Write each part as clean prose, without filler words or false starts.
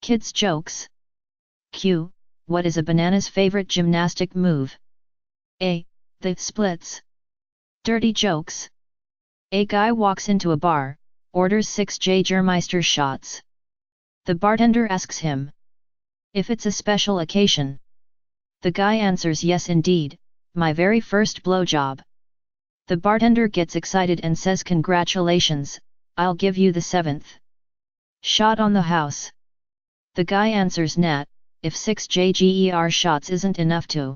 Kids jokes. Q. What is a banana's favorite gymnastic move? A. The splits. Dirty jokes. A guy walks into a bar, orders 6 Jägermeister shots. The bartender asks him if it's a special occasion. The guy answers, yes indeed, my very first blowjob. The bartender gets excited and says, congratulations, I'll give you the 7th shot on the house. The guy answers, Nat, if 6 Jäger shots isn't enough to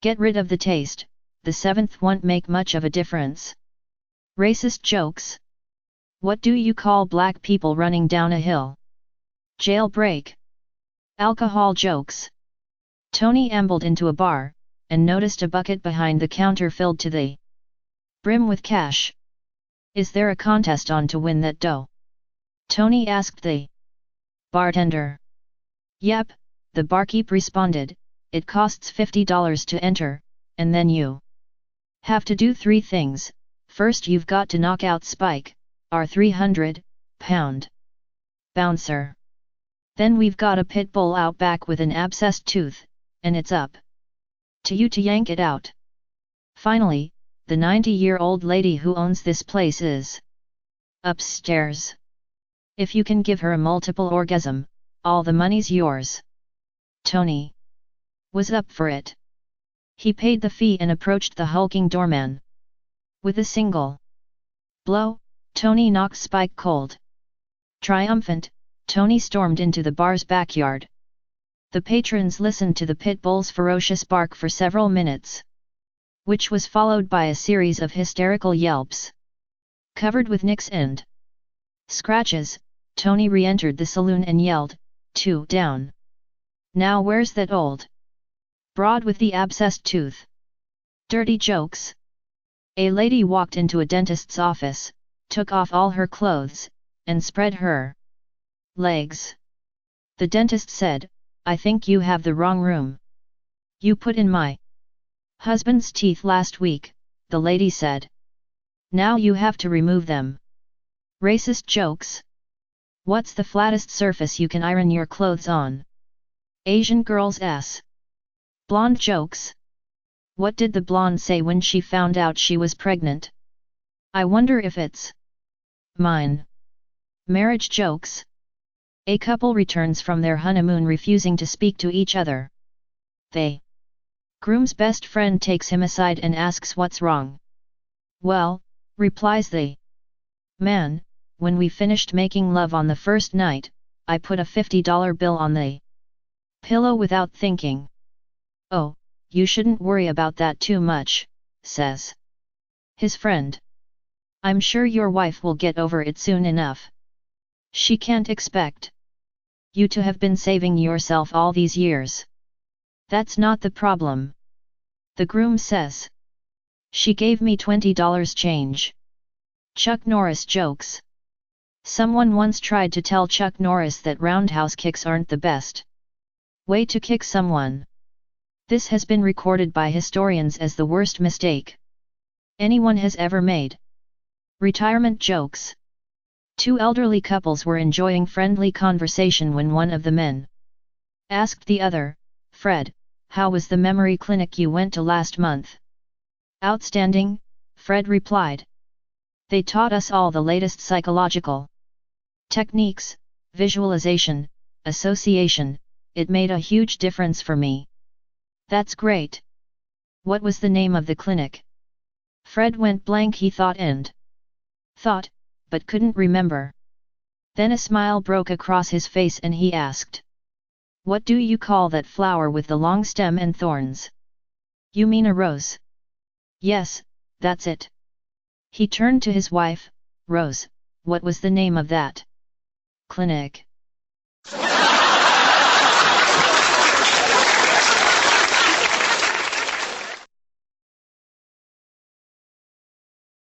get rid of the taste, the 7th won't make much of a difference. Racist jokes. What do you call black people running down a hill? Jailbreak. Alcohol jokes. Tony ambled into a bar, and noticed a bucket behind the counter filled to the brim with cash. Is there a contest on to win that dough? Tony asked the bartender. Yep, the barkeep responded, it costs $50 to enter, and then you have to do 3 things. First you've got to knock out Spike, our 300-pound bouncer. Then we've got a pit bull out back with an abscessed tooth, and it's up to you to yank it out. Finally, the 90-year-old lady who owns this place is upstairs. If you can give her a multiple orgasm, all the money's yours. Tony was up for it. He paid the fee and approached the hulking doorman. With a single blow, Tony knocked Spike cold. Triumphant, Tony stormed into the bar's backyard. The patrons listened to the pit bull's ferocious bark for several minutes, which was followed by a series of hysterical yelps. Covered with nicks and scratches, Tony re-entered the saloon and yelled, 2 down. Now where's that old broad with the abscessed tooth? Dirty jokes. A lady walked into a dentist's office, took off all her clothes, and spread her legs. The dentist said, I think you have the wrong room. You put in my husband's teeth last week, the lady said. Now you have to remove them. Racist jokes. What's the flattest surface you can iron your clothes on? Asian girl's ass. Blonde jokes. What did the blonde say when she found out she was pregnant? I wonder if it's mine. Marriage jokes. A couple returns from their honeymoon refusing to speak to each other. The groom's best friend takes him aside and asks what's wrong. Well, replies the man, when we finished making love on the first night, I put a $50 bill on the pillow without thinking. Oh, you shouldn't worry about that too much, says his friend. I'm sure your wife will get over it soon enough. She can't expect you to have been saving yourself all these years. That's not the problem. The groom says. She gave me $20 change. Chuck Norris jokes. Someone once tried to tell Chuck Norris that roundhouse kicks aren't the best way to kick someone. This has been recorded by historians as the worst mistake anyone has ever made. Retirement jokes. 2 elderly couples were enjoying friendly conversation when one of the men asked the other, Fred, how was the memory clinic you went to last month? Outstanding, Fred replied. They taught us all the latest psychological techniques, visualization, association, it made a huge difference for me. That's great. What was the name of the clinic? Fred went blank. He thought, but couldn't remember. Then a smile broke across his face and he asked, what do you call that flower with the long stem and thorns? You mean a rose? Yes, that's it. He turned to his wife, Rose, what was the name of that clinic?